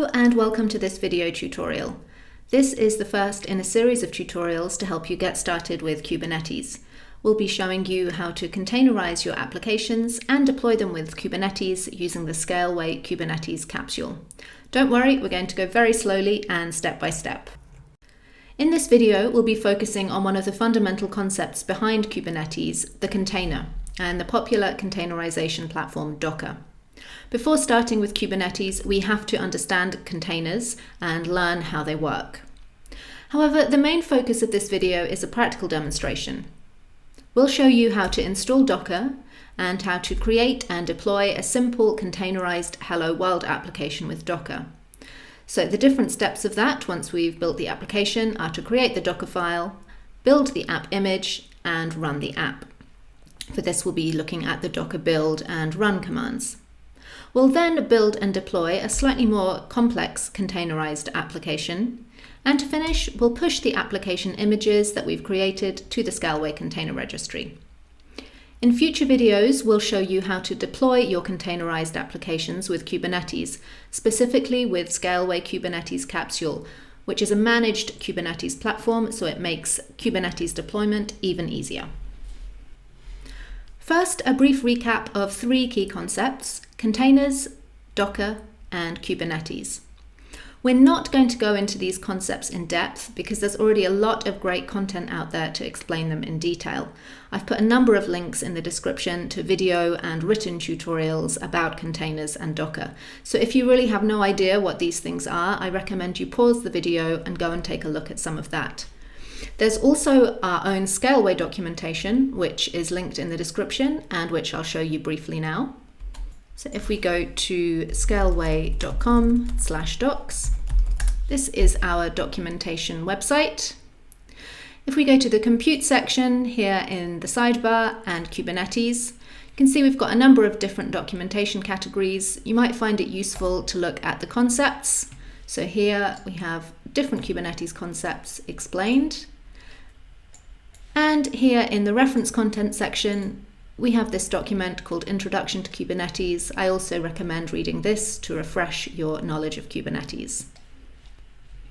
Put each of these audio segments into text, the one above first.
Hello and welcome to this video tutorial. This is the first in a series of tutorials to help you get started with Kubernetes. We'll be showing you how to containerize your applications and deploy them with Kubernetes using the Scaleway Kubernetes Kapsule. Don't worry, we're going to go very slowly and step by step. In this video, we'll be focusing on one of the fundamental concepts behind Kubernetes, the container, and the popular containerization platform Docker. Before starting with Kubernetes, we have to understand containers and learn how they work. However, the main focus of this video is a practical demonstration. We'll show you how to install Docker and how to create and deploy a simple containerized Hello World application with Docker. So the different steps of that, once we've built the application, are to create the Dockerfile, build the app image, and run the app. For this, we'll be looking at the Docker build and run commands. We'll then build and deploy a slightly more complex containerized application. And to finish, we'll push the application images that we've created to the Scaleway Container Registry. In future videos, we'll show you how to deploy your containerized applications with Kubernetes, specifically with Scaleway Kubernetes Kapsule, which is a managed Kubernetes platform, so it makes Kubernetes deployment even easier. First, a brief recap of three key concepts: containers, Docker, and Kubernetes. We're not going to go into these concepts in depth because there's already a lot of great content out there to explain them in detail. I've put a number of links in the description to video and written tutorials about containers and Docker. So if you really have no idea what these things are, I recommend you pause the video and go and take a look at some of that. There's also our own Scaleway documentation, which is linked in the description and which I'll show you briefly now. So if we go to scaleway.com/docs, this is our documentation website. If we go to the compute section here in the sidebar and Kubernetes, you can see we've got a number of different documentation categories. You might find it useful to look at the concepts. So here we have different Kubernetes concepts explained. And here in the reference content section, we have this document called Introduction to Kubernetes. I also recommend reading this to refresh your knowledge of Kubernetes.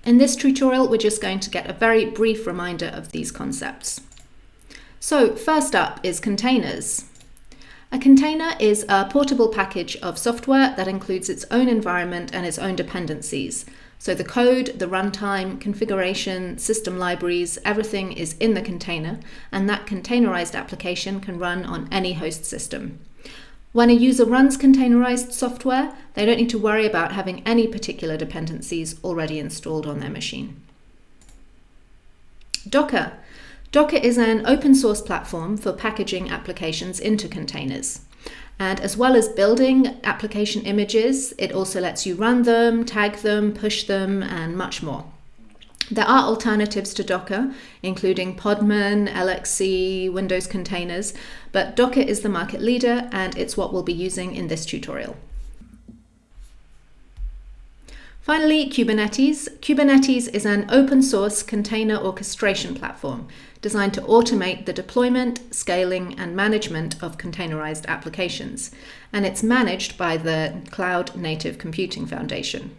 In this tutorial, we're just going to get a very brief reminder of these concepts. So first up is containers. A container is a portable package of software that includes its own environment and its own dependencies. So the code, the runtime, configuration, system libraries, everything is in the container, and that containerized application can run on any host system. When a user runs containerized software, they don't need to worry about having any particular dependencies already installed on their machine. Docker. Docker is an open source platform for packaging applications into containers. And as well as building application images, it also lets you run them, tag them, push them, and much more. There are alternatives to Docker, including Podman, LXC, Windows containers, but Docker is the market leader, and it's what we'll be using in this tutorial. Finally, Kubernetes. Kubernetes is an open source container orchestration platform designed to automate the deployment, scaling, and management of containerized applications, and it's managed by the Cloud Native Computing Foundation.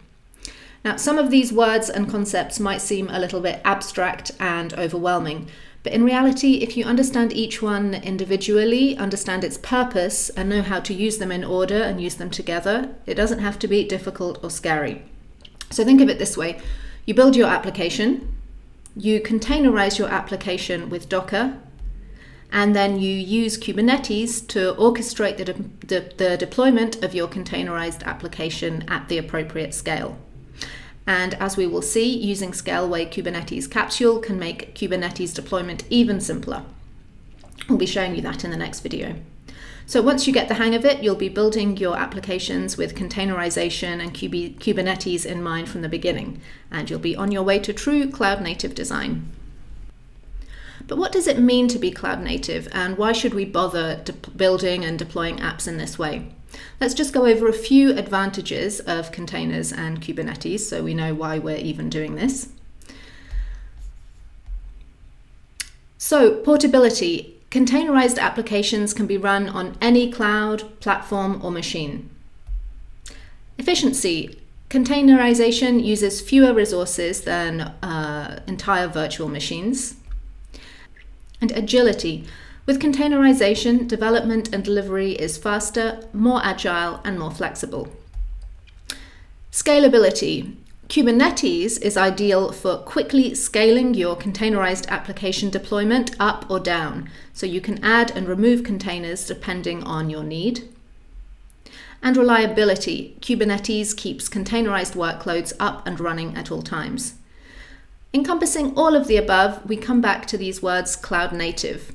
Now, some of these words and concepts might seem a little bit abstract and overwhelming, but in reality, if you understand each one individually, understand its purpose, and know how to use them in order and use them together, it doesn't have to be difficult or scary. So think of it this way: you build your application, you containerize your application with Docker, and then you use Kubernetes to orchestrate the deployment of your containerized application at the appropriate scale. And as we will see, using Scaleway Kubernetes Kapsule can make Kubernetes deployment even simpler. We'll be showing you that in the next video. So once you get the hang of it, you'll be building your applications with containerization and Kubernetes in mind from the beginning, and you'll be on your way to true cloud native design. But what does it mean to be cloud native, and why should we bother building and deploying apps in this way? Let's just go over a few advantages of containers and Kubernetes so we know why we're even doing this. So, portability. Containerized applications can be run on any cloud, platform, or machine. Efficiency. Containerization uses fewer resources than entire virtual machines. And agility. With containerization, development and delivery is faster, more agile, and more flexible. Scalability. Kubernetes is ideal for quickly scaling your containerized application deployment up or down, so you can add and remove containers depending on your need. And reliability. Kubernetes keeps containerized workloads up and running at all times. Encompassing all of the above, we come back to these words cloud native.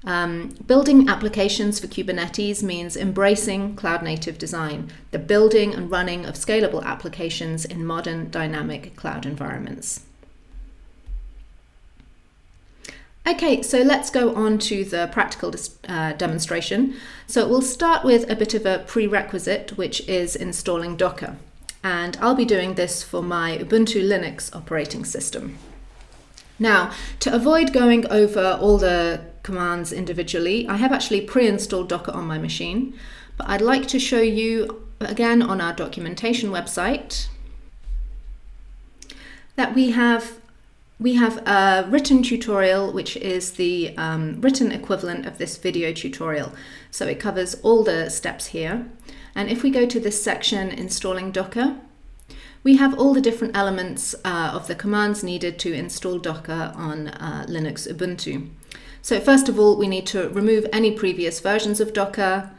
Building applications for Kubernetes means embracing cloud native design, the building and running of scalable applications in modern dynamic cloud environments. Okay, so let's go on to the practical demonstration. So we'll start with a bit of a prerequisite, which is installing Docker. And I'll be doing this for my Ubuntu Linux operating system. Now, to avoid going over all the commands individually, I have actually pre-installed Docker on my machine, but I'd like to show you again on our documentation website that we have a written tutorial, which is the written equivalent of this video tutorial. So it covers all the steps here. And if we go to this section, installing Docker, we have all the different elements of the commands needed to install Docker on Linux Ubuntu. So first of all, we need to remove any previous versions of Docker.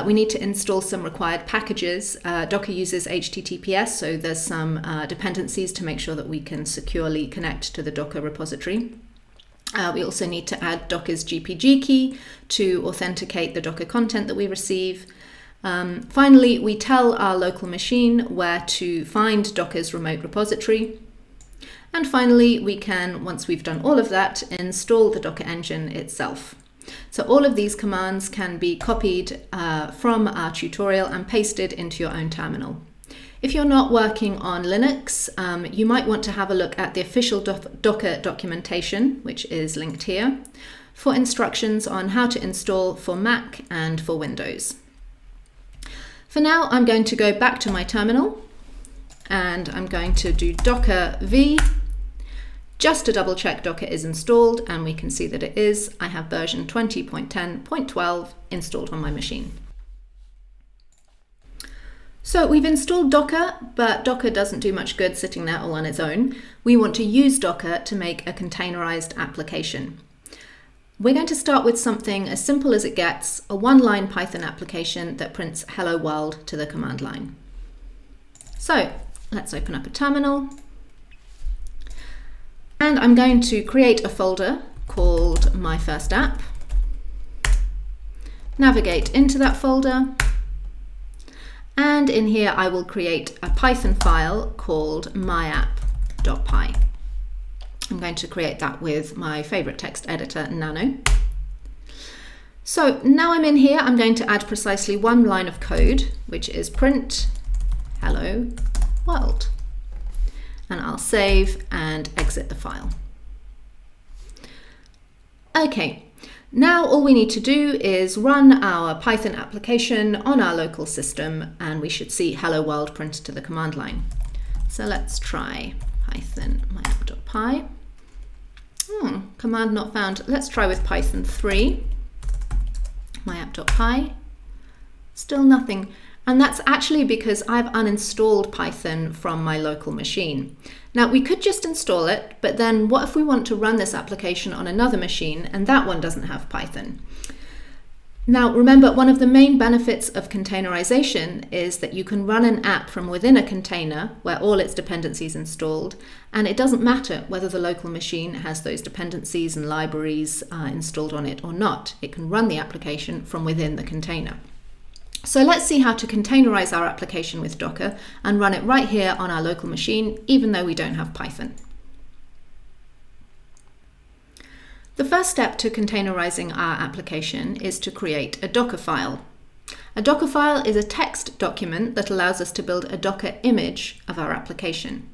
We need to install some required packages. Docker uses HTTPS, so there's some dependencies to make sure that we can securely connect to the Docker repository. We also need to add Docker's GPG key to authenticate the Docker content that we receive. Finally, we tell our local machine where to find Docker's remote repository. And finally, we can, once we've done all of that, install the Docker engine itself. So all of these commands can be copied from our tutorial and pasted into your own terminal. If you're not working on Linux, you might want to have a look at the official Docker documentation, which is linked here, for instructions on how to install for Mac and for Windows. For now, I'm going to go back to my terminal and I'm going to do Docker V just to double check Docker is installed, and we can see that it is. I have version 20.10.12 installed on my machine. So we've installed Docker, but Docker doesn't do much good sitting there all on its own. We want to use Docker to make a containerized application. We're going to start with something as simple as it gets, a one-line Python application that prints hello world to the command line. So let's open up a terminal. And I'm going to create a folder called My First App. Navigate into that folder. And in here I will create a Python file called myapp.py. I'm going to create that with my favorite text editor, Nano. So now I'm in here, I'm going to add precisely one line of code, which is print hello world. And I'll save and exit the file. Okay, now all we need to do is run our Python application on our local system, and we should see hello world printed to the command line. So let's try Python myapp.py. Command not found. Let's try with Python 3, myapp.py. Still nothing. And that's actually because I've uninstalled Python from my local machine. Now we could just install it, but then what if we want to run this application on another machine and that one doesn't have Python? Now remember, one of the main benefits of containerization is that you can run an app from within a container where all its dependencies installed, and it doesn't matter whether the local machine has those dependencies and libraries installed on it or not. It can run the application from within the container. So let's see how to containerize our application with Docker and run it right here on our local machine, even though we don't have Python. The first step to containerizing our application is to create a Dockerfile. A Dockerfile is a text document that allows us to build a Docker image of our application.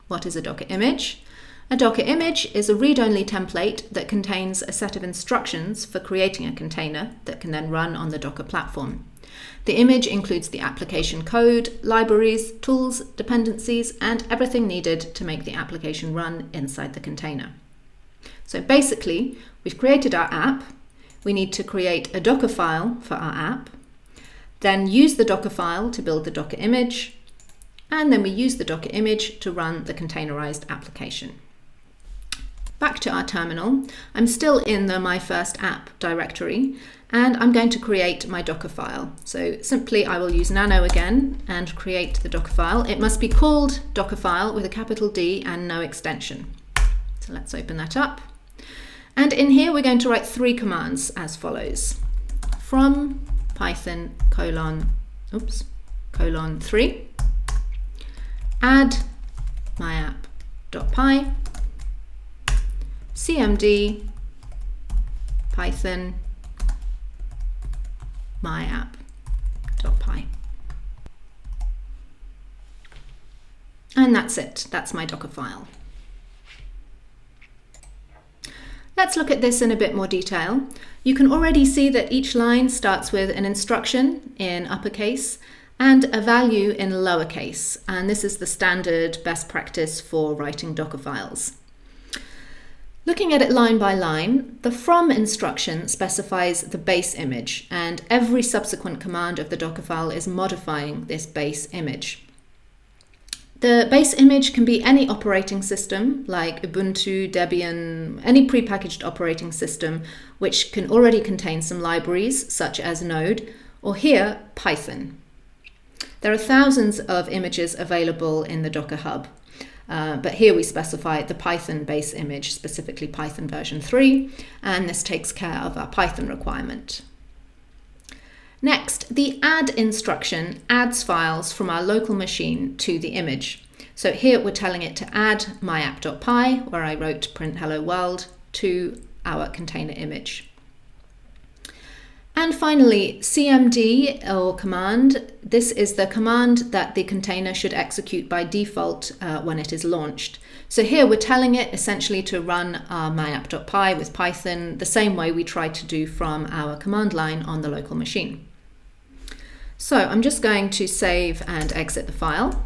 What is a Docker image? A Docker image is a read-only template that contains a set of instructions for creating a container that can then run on the Docker platform. The image includes the application code, libraries, tools, dependencies, and everything needed to make the application run inside the container. So basically, we've created our app. We need to create a Dockerfile for our app, then use the Dockerfile to build the Docker image, and then we use the Docker image to run the containerized application. Back to our terminal, I'm still in the My First App directory, and I'm going to create my Dockerfile. So simply I will use nano again and create the Dockerfile. It must be called Dockerfile with a capital D and no extension. So let's open that up. And in here we're going to write 3 commands as follows. From Python :3 add myapp.py cmd python myapp.py. And that's it. That's my Dockerfile. Let's look at this in a bit more detail. You can already see that each line starts with an instruction in uppercase and a value in lowercase, and this is the standard best practice for writing Docker files. Looking at it line by line, the from instruction specifies the base image, and every subsequent command of the Dockerfile is modifying this base image. The base image can be any operating system like Ubuntu, Debian, any prepackaged operating system which can already contain some libraries such as Node, or here Python. There are thousands of images available in the Docker Hub, but here we specify the Python base image, specifically Python version 3, and this takes care of our Python requirement. Next, the add instruction adds files from our local machine to the image. So here we're telling it to add myapp.py, where I wrote print hello world, to our container image. And finally, cmd or command. This is the command that the container should execute by default when it is launched. So here we're telling it essentially to run our myapp.py with Python the same way we tried to do from our command line on the local machine. So I'm just going to save and exit the file.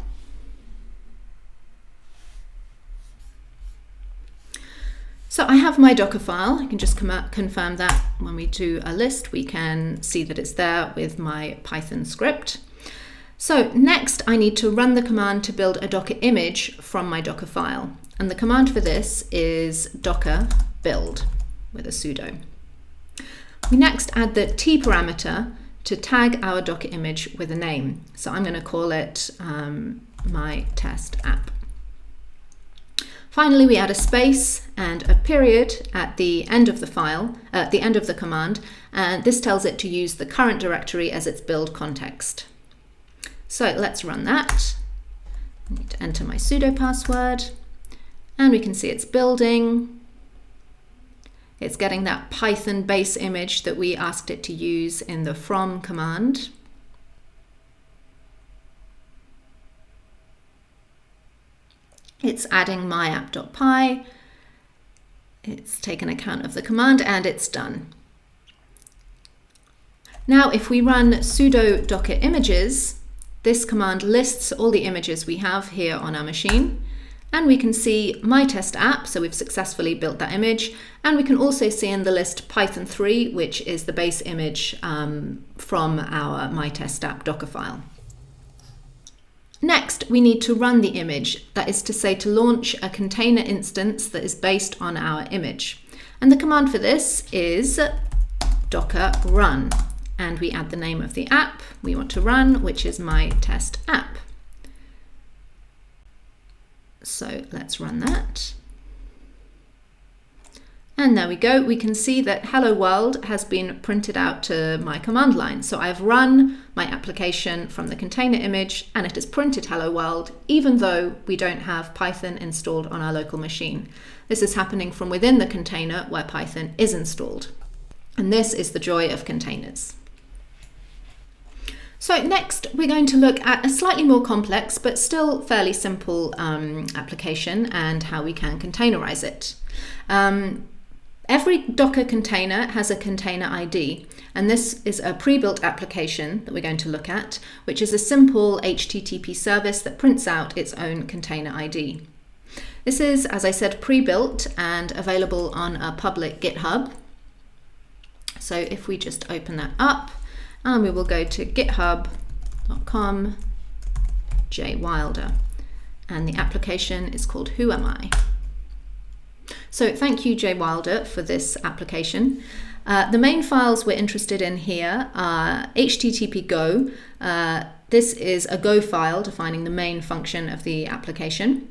So I have my Dockerfile. I can just confirm that when we do a list, we can see that it's there with my Python script. So next I need to run the command to build a Docker image from my Dockerfile. And the command for this is docker build with a sudo. We next add the T parameter to tag our Docker image with a name. So I'm going to call it my test app. Finally, we add a space and a period at the end of the file, at the end of the command, and this tells it to use the current directory as its build context. So let's run that. I need to enter my sudo password, and we can see it's building. It's getting that Python base image that we asked it to use in the from command. It's adding myapp.py. It's taken account of the command and it's done. Now, if we run sudo docker images, this command lists all the images we have here on our machine. And we can see my test app, so we've successfully built that image. And we can also see in the list Python 3, which is the base image from our my test app Dockerfile. Next, we need to run the image, that is to say to launch a container instance that is based on our image. And the command for this is docker run. And we add the name of the app we want to run, which is my test app. So let's run that. And there we go. We can see that hello world has been printed out to my command line. So I've run my application from the container image and it has printed hello world, even though we don't have Python installed on our local machine. This is happening from within the container where Python is installed. And this is the joy of containers. So next we're going to look at a slightly more complex but still fairly simple application and how we can containerize it. Every Docker container has a container ID, and this is a pre-built application that we're going to look at, which is a simple HTTP service that prints out its own container ID. This is, as I said, pre-built and available on a public GitHub. So if we just open that up, and we will go to github.com/jwilder, and the application is called Who Am I? So thank you, jwilder, for this application. The main files we're interested in here are HTTP Go. This is a Go file defining the main function of the application.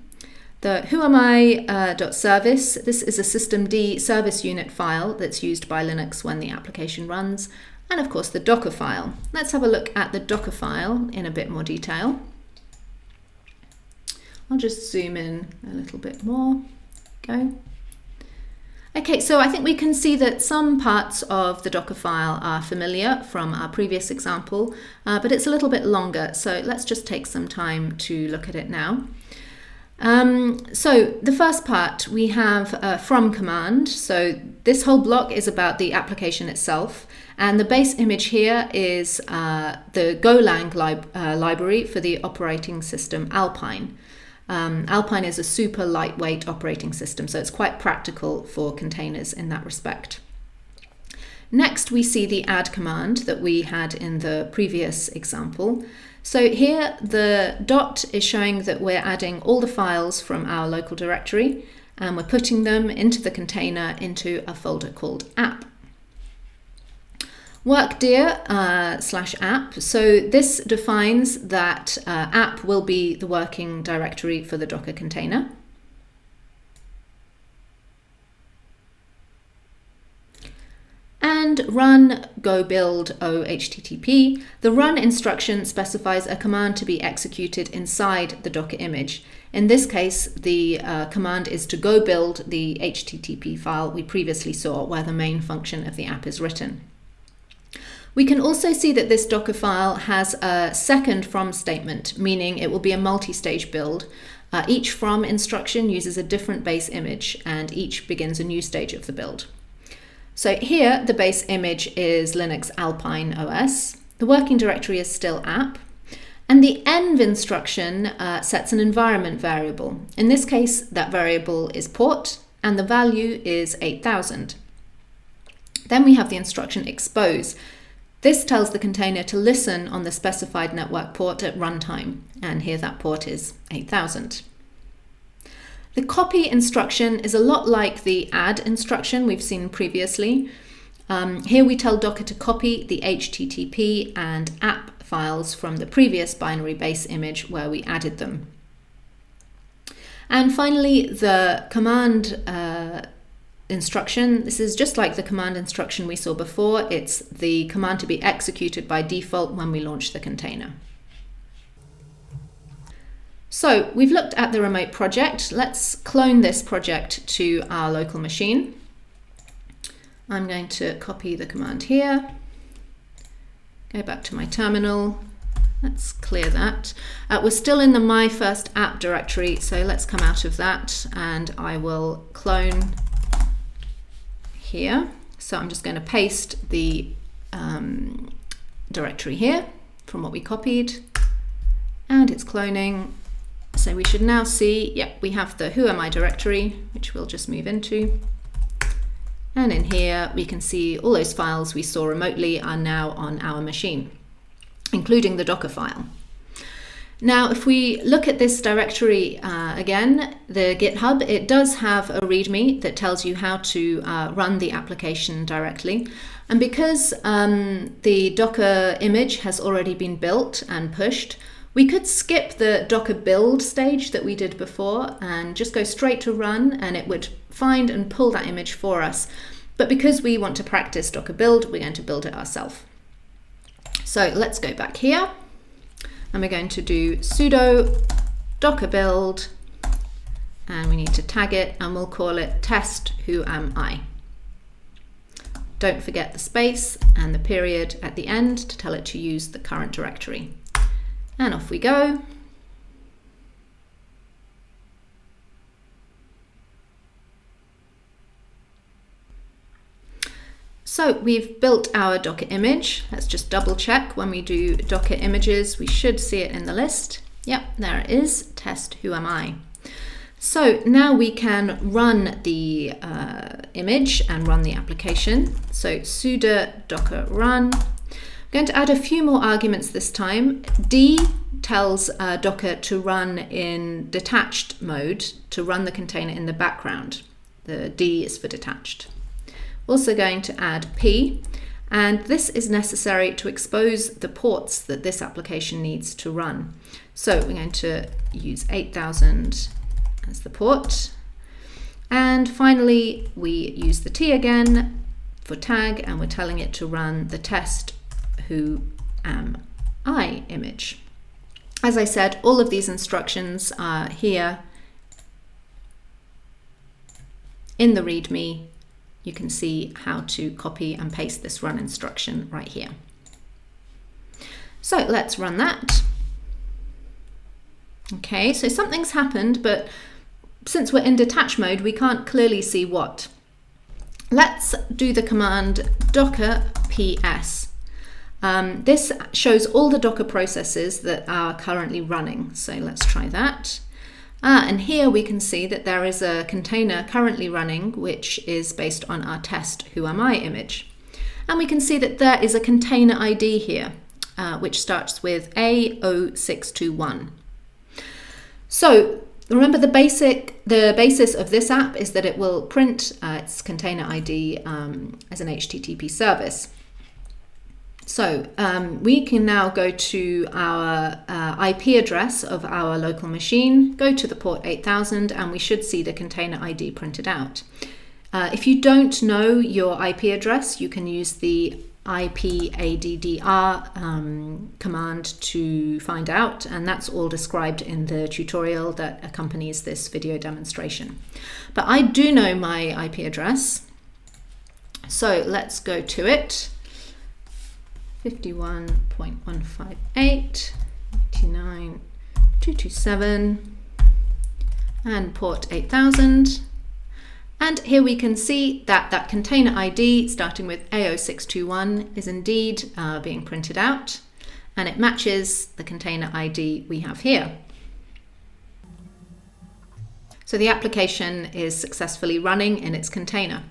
The whoami.service, this is a systemd service unit file that's used by Linux when the application runs. And of course the Dockerfile. Let's have a look at the Dockerfile in a bit more detail. I'll just zoom in a little bit more. Go. Okay, so I think we can see that some parts of the Dockerfile are familiar from our previous example, but it's a little bit longer. So let's just take some time to look at it now. So the first part, we have a from command. So this whole block is about the application itself. And the base image here is the Golang library for the operating system Alpine. Alpine is a super lightweight operating system, so it's quite practical for containers in that respect. Next, we see the add command that we had in the previous example. So here the dot is showing that we're adding all the files from our local directory, and we're putting them into the container into a folder called app. Workdir /app, so this defines that app will be the working directory for the Docker container. And run go build o http. The run instruction specifies a command to be executed inside the Docker image. In this case, the command is to go build the HTTP file we previously saw where the main function of the app is written. We can also see that this Docker file has a second from statement, meaning it will be a multi-stage build. Each from instruction uses a different base image, and each begins a new stage of the build. So here the base image is Linux Alpine OS. The working directory is still app. And the env instruction sets an environment variable. In this case, that variable is port, and the value is 8000. Then we have the instruction expose. This tells the container to listen on the specified network port at runtime, and here that port is 8000. The copy instruction is a lot like the add instruction we've seen previously. Here we tell Docker to copy the HTTP and app files from the previous binary base image where we added them. And finally, the command instruction. This is just like the command instruction we saw before. It's the command to be executed by default when we launch the container. So we've looked at the remote project. Let's clone this project to our local machine. I'm going to copy the command here, go back to my terminal. Let's clear that. We're still in the my first app directory, so let's come out of that, and I will clone here. So I'm just going to paste the directory here from what we copied, and it's cloning. So we should now see, yep, we have the whoami directory, which we'll just move into. And in here, we can see all those files we saw remotely are now on our machine, including the Docker file. Now, if we look at this directory again, the GitHub, it does have a README that tells you how to run the application directly. And because the Docker image has already been built and pushed, we could skip the Docker build stage that we did before and just go straight to run, and it would find and pull that image for us. But because we want to practice Docker build, we're going to build it ourselves. So let's go back here, and we're going to do sudo docker build, and we need to tag it, and we'll call it test whoami. Don't forget the space and the period at the end to tell it to use the current directory. And off we go. So we've built our Docker image. Let's just double check when we do Docker images. We should see it in the list. Yep, there it is, test who am I. So now we can run the image and run the application. So sudo docker run. I'm going to add a few more arguments this time. D tells Docker to run in detached mode, to run the container in the background. The D is for detached. Also going to add P, and this is necessary to expose the ports that this application needs to run. So we're going to use 8000 as the port. And finally, we use the T again for tag, and we're telling it to run the test who am I image. As I said, all of these instructions are here in the README. You can see how to copy and paste this run instruction right here. So let's run that. Okay, so something's happened, but since we're in detach mode, we can't clearly see what. Let's do the command docker ps. This shows all the Docker processes that are currently running. So let's try that. And here we can see that there is a container currently running, which is based on our test who am I image. And we can see that there is a container ID here, which starts with A0621. So remember, the basis of this app is that it will print its container ID as an HTTP service. So we can now go to our IP address of our local machine, go to the port 8000, and we should see the container ID printed out. If you don't know your IP address, you can use the IPADDR command to find out, and that's all described in the tutorial that accompanies this video demonstration. But I do know my IP address, so let's go to it. 51.158, 89.227, and port 8000. And here we can see that that container ID starting with A0621 is indeed being printed out, and it matches the container ID we have here. So the application is successfully running in its container.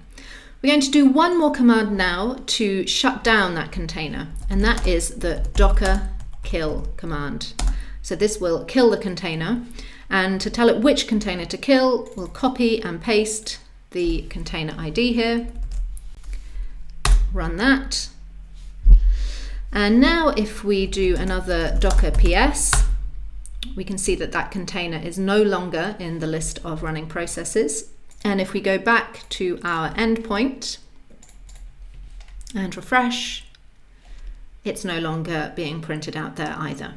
We're going to do one more command now to shut down that container, and that is the docker kill command. So this will kill the container, and to tell it which container to kill, we'll copy and paste the container ID here, run that. And now if we do another docker ps, we can see that that container is no longer in the list of running processes. And if we go back to our endpoint and refresh, it's no longer being printed out there either.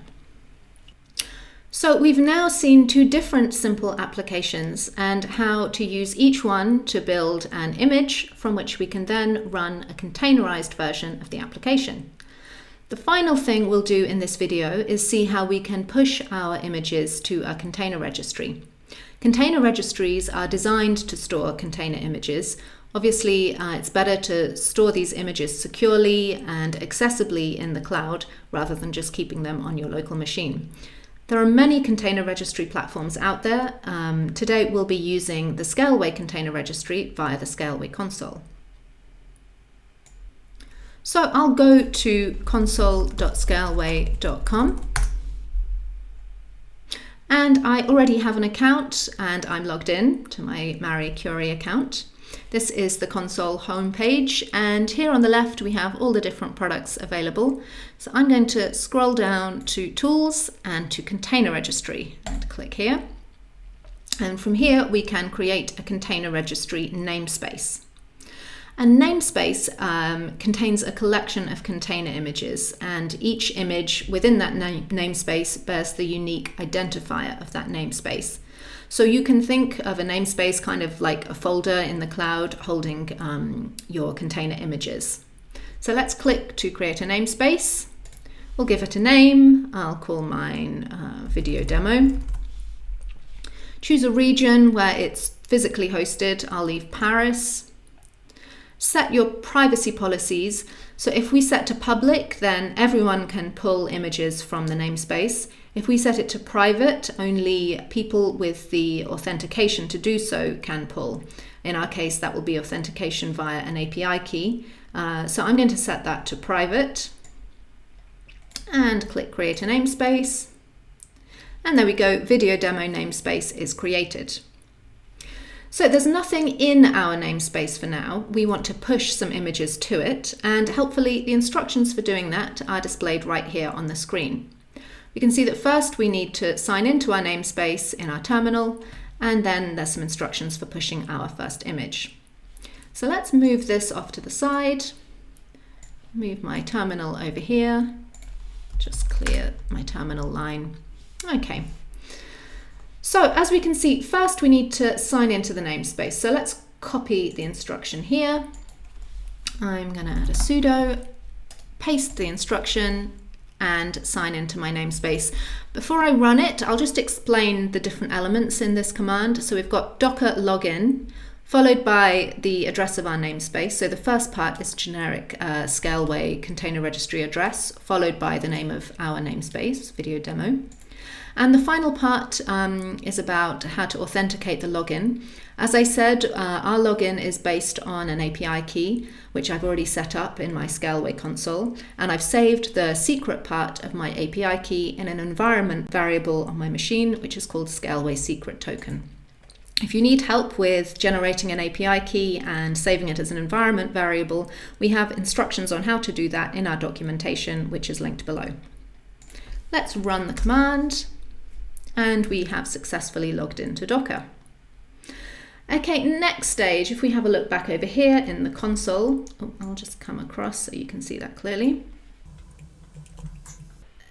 So we've now seen two different simple applications and how to use each one to build an image from which we can then run a containerized version of the application. The final thing we'll do in this video is see how we can push our images to a container registry. Container registries are designed to store container images. Obviously, it's better to store these images securely and accessibly in the cloud rather than just keeping them on your local machine. There are many container registry platforms out there. Today we'll be using the Scaleway Container Registry via the Scaleway console. So I'll go to console.scaleway.com. And I already have an account and I'm logged in to my Marie Curie account. This is the console homepage, and here on the left we have all the different products available. So I'm going to scroll down to Tools and to Container Registry and click here. And from here we can create a container registry namespace. A namespace contains a collection of container images, and each image within that namespace bears the unique identifier of that namespace. So you can think of a namespace kind of like a folder in the cloud holding your container images. So let's click to create a namespace. We'll give it a name. I'll call mine video demo. Choose a region where it's physically hosted. I'll leave Paris. set your privacy policies. So if we set to public, then everyone can pull images from the namespace. If we set it to private, only people with the authentication to do so can pull. In our case, that will be authentication via an API key. So I'm going to set that to private and click create a namespace. And there we go, video demo namespace is created. So there's nothing in our namespace for now. We want to push some images to it, and helpfully the instructions for doing that are displayed right here on the screen. We can see that first we need to sign into our namespace in our terminal, and then there's some instructions for pushing our first image. So let's move this off to the side, move my terminal over here, just clear my terminal line. Okay. So as we can see, first we need to sign into the namespace. So let's copy the instruction here. I'm going to add a sudo, paste the instruction, and sign into my namespace. Before I run it, I'll just explain the different elements in this command. So we've got docker login, followed by the address of our namespace. So the first part is generic Scaleway Container Registry address, followed by the name of our namespace, video demo. And the final part is about how to authenticate the login. As I said, our login is based on an API key, which I've already set up in my Scaleway console, and I've saved the secret part of my API key in an environment variable on my machine, which is called Scaleway secret token. If you need help with generating an API key and saving it as an environment variable, we have instructions on how to do that in our documentation, which is linked below. Let's run the command. And we have successfully logged into Docker. Okay, next stage, if we have a look back over here in the console, I'll just come across so you can see that clearly.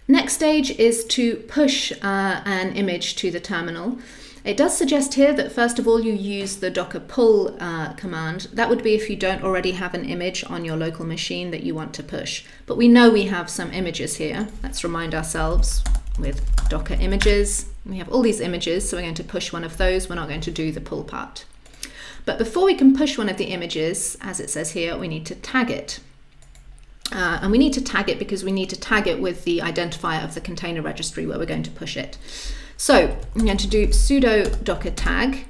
Next stage is to push an image to the terminal. It does suggest here that first of all you use the docker pull command. That would be if you don't already have an image on your local machine that you want to push. But we know we have some images here. Let's remind ourselves with Docker images. We have all these images, so we're going to push one of those. We're not going to do the pull part. But before we can push one of the images, as it says here, we need to tag it. And we need to tag it because we need to tag it with the identifier of the container registry where we're going to push it. So I'm going to do sudo docker tag,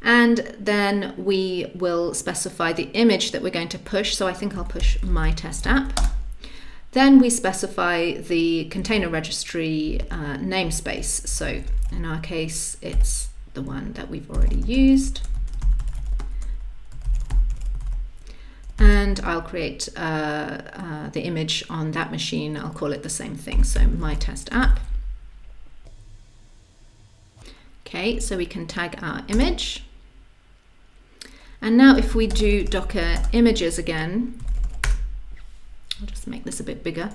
and then we will specify the image that we're going to push. So I think I'll push my test app. Then we specify the container registry namespace. So in our case, it's the one that we've already used. And I'll create the image on that machine. I'll call it the same thing. So my test app. Okay, so we can tag our image. And now if we do Docker images again, I'll just make this a bit bigger.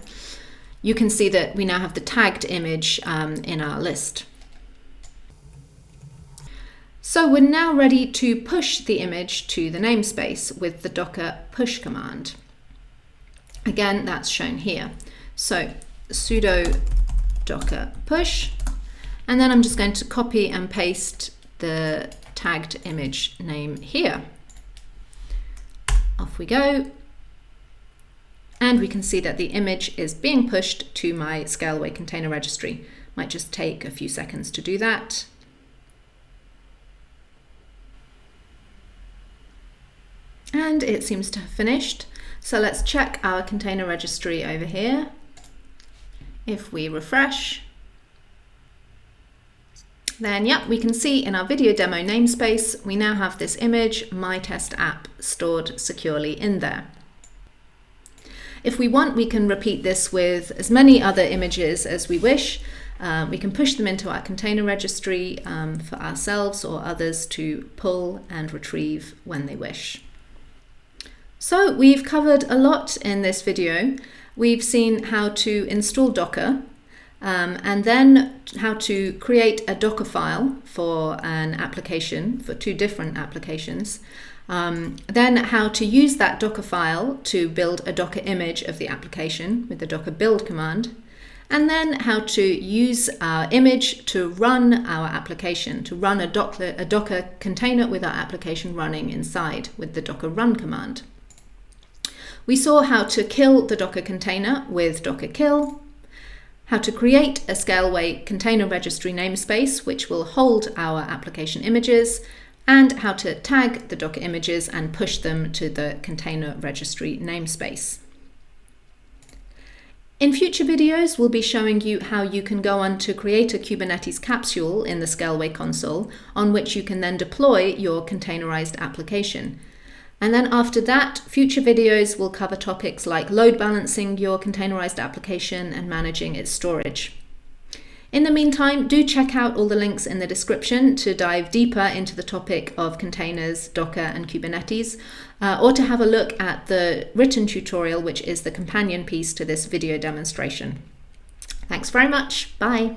You can see that we now have the tagged image in our list. So we're now ready to push the image to the namespace with the docker push command. Again, that's shown here. So sudo docker push, and then I'm just going to copy and paste the tagged image name here. Off we go. And we can see that the image is being pushed to my Scaleway Container Registry. Might just take a few seconds to do that. And it seems to have finished. So let's check our container registry over here. If we refresh, then yeah, we can see in our video demo namespace, we now have this image, my test app, stored securely in there. If we want, we can repeat this with as many other images as we wish. We can push them into our container registry for ourselves or others to pull and retrieve when they wish. So we've covered a lot in this video. We've seen how to install Docker, and then how to create a Dockerfile for an application, for two different applications. Then how to use that Dockerfile to build a Docker image of the application with the docker build command, and then how to use our image to run our application, to run a Docker container with our application running inside with the docker run command. We saw how to kill the Docker container with Docker kill, how to create a Scaleway Container Registry namespace which will hold our application images, and how to tag the Docker images and push them to the Container Registry namespace. In future videos, we'll be showing you how you can go on to create a Kubernetes capsule in the Scaleway console, on which you can then deploy your containerized application. And then after that, future videos will cover topics like load balancing your containerized application and managing its storage. In the meantime, do check out all the links in the description to dive deeper into the topic of containers, Docker and Kubernetes, or to have a look at the written tutorial, which is the companion piece to this video demonstration. Thanks very much. Bye.